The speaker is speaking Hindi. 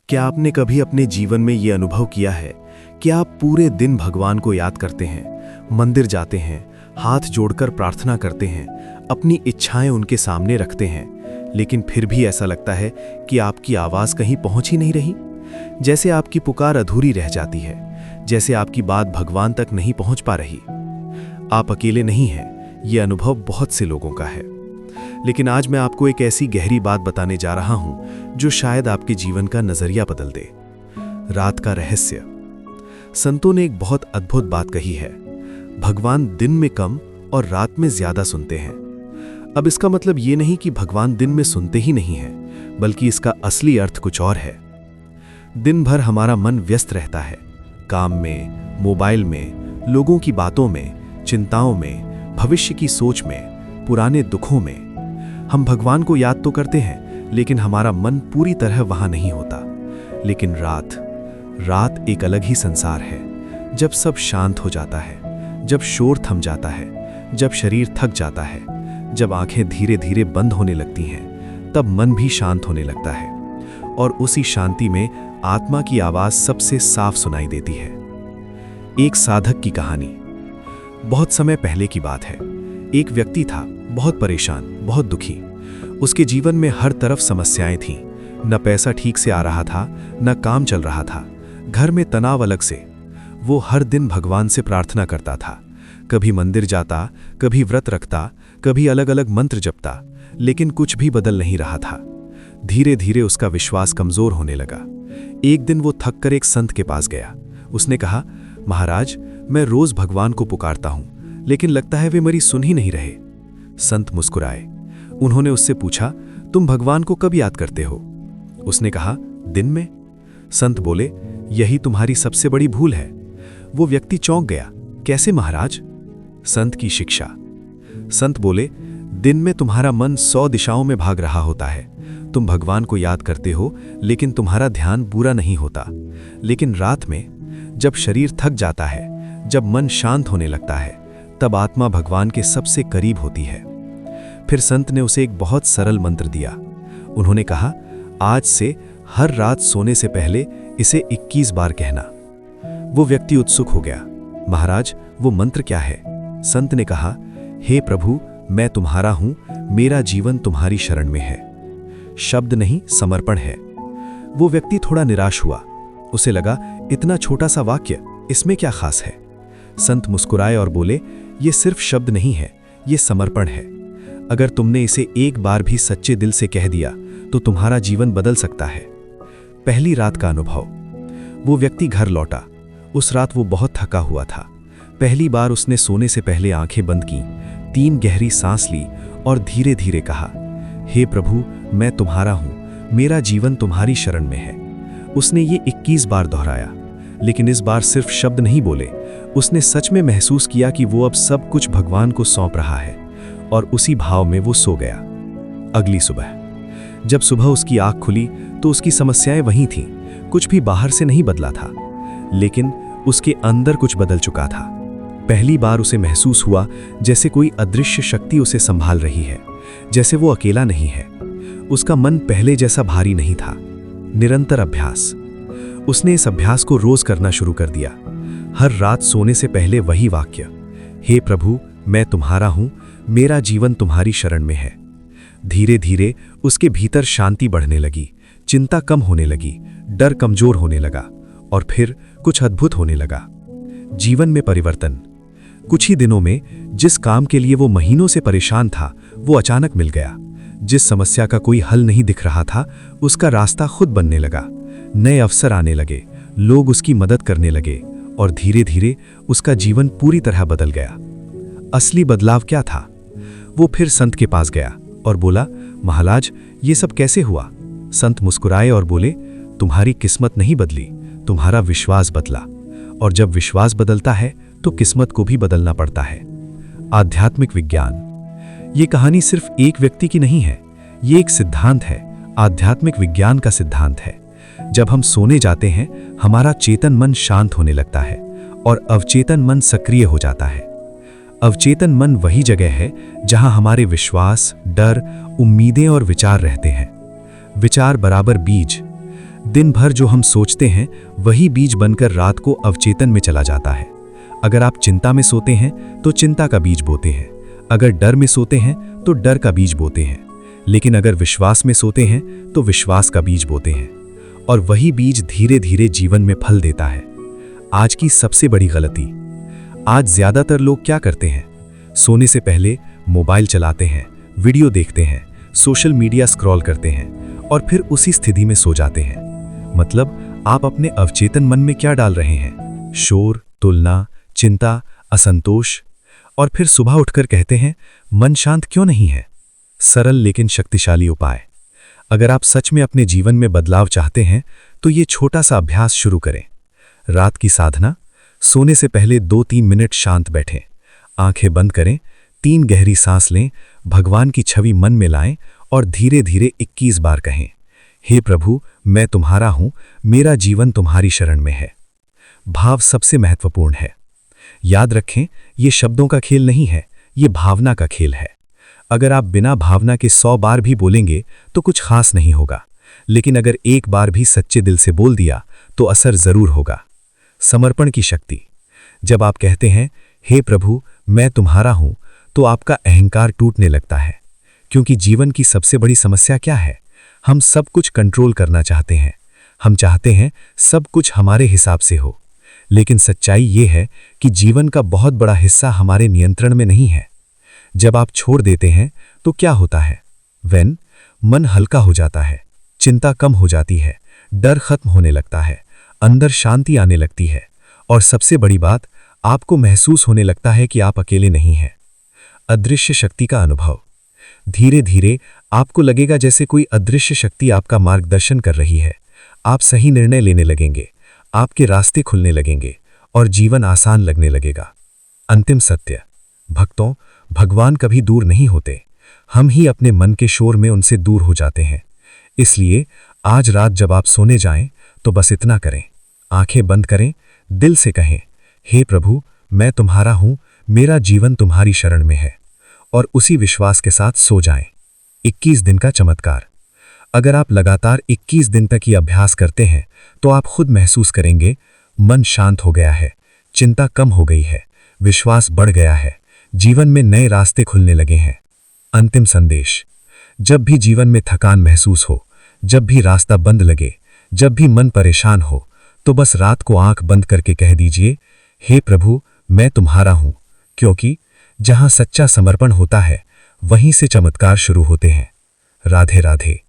क्या आपने कभी अपने जीवन में ये अनुभव किया है कि आप पूरे दिन भगवान को याद करते हैं, मंदिर जाते हैं, हाथ जोड़कर प्रार्थना करते हैं, अपनी इच्छाएं उनके सामने रखते हैं, लेकिन फिर भी ऐसा लगता है कि आपकी आवाज़ कहीं पहुंच ही नहीं रही? जैसे आपकी पुकार अधूरी रह जाती है, जैसे आपकी बात भगवान तक नहीं पहुंच पा रही। आप अकेले नहीं हैं, ये अनुभव बहुत से लोगों का है। लेकिन आज मैं आपको एक ऐसी गहरी बात बताने जा रहा हूं जो शायद आपके जीवन का नजरिया बदल दे। रात का रहस्य। संतों ने एक बहुत अद्भुत बात कही है, भगवान दिन में कम और रात में ज्यादा सुनते हैं। अब इसका मतलब ये नहीं कि भगवान दिन में सुनते ही नहीं हैं, बल्कि इसका असली अर्थ कुछ और है। दिन भर हमारा मन व्यस्त रहता है, काम में, मोबाइल में, लोगों की बातों में, चिंताओं में, भविष्य की सोच में, पुराने दुखों में। हम भगवान को याद तो करते हैं, लेकिन हमारा मन पूरी तरह वहां नहीं होता। लेकिन रात एक अलग ही संसार है। जब सब शांत हो जाता है, जब शोर थम जाता है, जब शरीर थक जाता है, जब आंखें धीरे धीरे बंद होने लगती हैं, तब मन भी शांत होने लगता है। और उसी शांति में आत्मा की आवाज सबसे साफ सुनाई देती है। एक साधक की कहानी। बहुत समय पहले की बात है। एक व्यक्ति था, बहुत परेशान, बहुत दुखी। उसके जीवन में हर तरफ समस्याएं थीं। न पैसा ठीक से आ रहा था, न काम चल रहा था, घर में तनाव अलग से। वो हर दिन भगवान से प्रार्थना करता था, कभी मंदिर जाता, कभी व्रत रखता, कभी अलग अलग मंत्र जपता, लेकिन कुछ भी बदल नहीं रहा था। धीरे धीरे उसका विश्वास कमजोर होने लगा। एक दिन वो थक कर एक संत के पास गया। उसने कहा, महाराज, मैं रोज भगवान को पुकारता हूं, लेकिन लगता है वे मेरी सुन ही नहीं रहे। संत मुस्कुराए। उन्होंने उससे पूछा, तुम भगवान को कब याद करते हो? उसने कहा, दिन में। संत बोले, यही तुम्हारी सबसे बड़ी भूल है। वो व्यक्ति चौंक गया। कैसे महाराज? संत की शिक्षा। संत बोले, दिन में तुम्हारा मन 100 दिशाओं में भाग रहा होता है। तुम भगवान को याद करते हो, लेकिन तुम्हारा ध्यान पूरा नहीं होता। लेकिन रात में, जब शरीर थक जाता है, जब मन शांत होने लगता है, तब आत्मा भगवान के सबसे करीब होती है। फिर संत ने उसे एक बहुत सरल मंत्र दिया। उन्होंने कहा, आज से हर रात सोने से पहले इसे 21 बार कहना। वो व्यक्ति उत्सुक हो गया। महाराज, वो मंत्र क्या है? संत ने कहा, हे प्रभु, मैं तुम्हारा हूं, मेरा जीवन तुम्हारी शरण में है। शब्द नहीं, समर्पण है। वो व्यक्ति थोड़ा निराश हुआ। उसे लगा, इतना छोटा सा वाक्य, इसमें क्या खास है? संत मुस्कुराए और बोले, ये सिर्फ शब्द नहीं है, ये समर्पण है। अगर तुमने इसे एक बार भी सच्चे दिल से कह दिया तो तुम्हारा जीवन बदल सकता है। पहली रात का अनुभव। वो व्यक्ति घर लौटा। उस रात वो बहुत थका हुआ था। पहली बार उसने सोने से पहले आंखें बंद की, 3 गहरी सांस ली और धीरे धीरे कहा, हे प्रभु, मैं तुम्हारा हूं, मेरा जीवन तुम्हारी शरण में है। उसने ये 21 बार दोहराया, लेकिन इस बार सिर्फ शब्द नहीं बोले। उसने सच में महसूस किया कि वो अब सब कुछ भगवान को सौंप रहा है, और उसी भाव में वो सो गया। अगली सुबह। जब सुबह उसकी आंख खुली तो उसकी समस्याएं वहीं थीं। कुछ भी बाहर से नहीं बदला था, लेकिन उसके अंदर कुछ बदल चुका था। पहली बार उसे महसूस हुआ जैसे कोई अदृश्य शक्ति उसे संभाल रही है, जैसे वो अकेला नहीं है। उसका मन पहले जैसा भारी नहीं था। निरंतर अभ्यास। उसने इस अभ्यास को रोज करना शुरू कर दिया। हर रात सोने से पहले वही वाक्य, हे प्रभु, मैं तुम्हारा हूं, मेरा जीवन तुम्हारी शरण में है। धीरे धीरे उसके भीतर शांति बढ़ने लगी, चिंता कम होने लगी, डर कमजोर होने लगा, और फिर कुछ अद्भुत होने लगा। जीवन में परिवर्तन। कुछ ही दिनों में जिस काम के लिए वो महीनों से परेशान था, वो अचानक मिल गया। जिस समस्या का कोई हल नहीं दिख रहा था, उसका रास्ता खुद बनने लगा। नए अवसर आने लगे, लोग उसकी मदद करने लगे, और धीरे धीरे उसका जीवन पूरी तरह बदल गया। असली बदलाव क्या था? वो फिर संत के पास गया और बोला, महाराज, ये सब कैसे हुआ? संत मुस्कुराए और बोले, तुम्हारी किस्मत नहीं बदली, तुम्हारा विश्वास बदला। और जब विश्वास बदलता है तो किस्मत को भी बदलना पड़ता है। आध्यात्मिक विज्ञान। ये कहानी सिर्फ एक व्यक्ति की नहीं है, ये एक सिद्धांत है, आध्यात्मिक विज्ञान का सिद्धांत है। जब हम सोने जाते हैं, हमारा चेतन मन शांत होने लगता है और अवचेतन मन सक्रिय हो जाता है। अवचेतन मन वही जगह है जहां हमारे विश्वास, डर, उम्मीदें और विचार रहते हैं। विचार बराबर बीज। दिन भर जो हम सोचते हैं वही बीज बनकर रात को अवचेतन में चला जाता है। अगर आप चिंता में सोते हैं तो चिंता का बीज बोते हैं, अगर डर में सोते हैं तो डर का बीज बोते हैं, लेकिन अगर विश्वास में सोते हैं तो विश्वास का बीज बोते हैं, और वही बीज धीरे धीरे जीवन में फल देता है। आज की सबसे बड़ी गलती, आज ज्यादातर लोग क्या करते हैं? सोने से पहले मोबाइल चलाते हैं, वीडियो देखते हैं, सोशल मीडिया स्क्रॉल करते हैं और फिर उसी स्थिति में सो जाते हैं। मतलब आप अपने अवचेतन मन में क्या डाल रहे हैं? शोर, तुलना, चिंता, असंतोष। और फिर सुबह उठकर कहते हैं मन शांत क्यों नहीं है? सरल लेकिन शक्तिशाली उपाय। अगर आप सच में अपने जीवन में बदलाव चाहते हैं तो ये छोटा सा अभ्यास शुरू करें। रात की साधना, सोने से पहले 2-3 मिनट शांत बैठें, आंखें बंद करें, 3 गहरी सांस लें, भगवान की छवि मन में लाएं और धीरे धीरे 21 बार कहें, हे प्रभु मैं तुम्हारा हूं, मेरा जीवन तुम्हारी शरण में है। भाव सबसे महत्वपूर्ण है। याद रखें, ये शब्दों का खेल नहीं है, ये भावना का खेल है। अगर आप बिना भावना के 100 बार भी बोलेंगे तो कुछ खास नहीं होगा, लेकिन अगर एक बार भी सच्चे दिल से बोल दिया तो असर जरूर होगा। समर्पण की शक्ति। जब आप कहते हैं हे प्रभु मैं तुम्हारा हूं, तो आपका अहंकार टूटने लगता है, क्योंकि जीवन की सबसे बड़ी समस्या क्या है? हम सब कुछ कंट्रोल करना चाहते हैं। हम चाहते हैं सब कुछ हमारे हिसाब से हो, लेकिन सच्चाई ये है कि जीवन का बहुत बड़ा हिस्सा हमारे नियंत्रण में नहीं है। जब आप छोड़ देते हैं तो क्या होता है? मन हल्का हो जाता है, चिंता कम हो जाती है, डर खत्म होने लगता है, अंदर शांति आने लगती है, और सबसे बड़ी बात, आपको महसूस होने लगता है कि आप अकेले नहीं हैं। अदृश्य शक्ति का अनुभव। धीरे धीरे आपको लगेगा जैसे कोई अदृश्य शक्ति आपका मार्गदर्शन कर रही है। आप सही निर्णय लेने लगेंगे, आपके रास्ते खुलने लगेंगे और जीवन आसान लगने लगेगा। अंतिम सत्य। भक्तों, भगवान कभी दूर नहीं होते, हम ही अपने मन के शोर में उनसे दूर हो जाते हैं। इसलिए आज रात जब आप सोने जाएं तो बस इतना करें, आंखें बंद करें, दिल से कहें हे प्रभु मैं तुम्हारा हूं, मेरा जीवन तुम्हारी शरण में है, और उसी विश्वास के साथ सो जाएं। 21 दिन का चमत्कार। अगर आप लगातार 21 दिन तक ये अभ्यास करते हैं तो आप खुद महसूस करेंगे मन शांत हो गया है, चिंता कम हो गई है, विश्वास बढ़ गया है, जीवन में नए रास्ते खुलने लगे हैं। अंतिम संदेश। जब भी जीवन में थकान महसूस हो, जब भी रास्ता बंद लगे, जब भी मन परेशान हो, तो बस रात को आंख बंद करके कह दीजिए हे प्रभु मैं तुम्हारा हूं, क्योंकि जहां सच्चा समर्पण होता है वहीं से चमत्कार शुरू होते हैं। राधे राधे।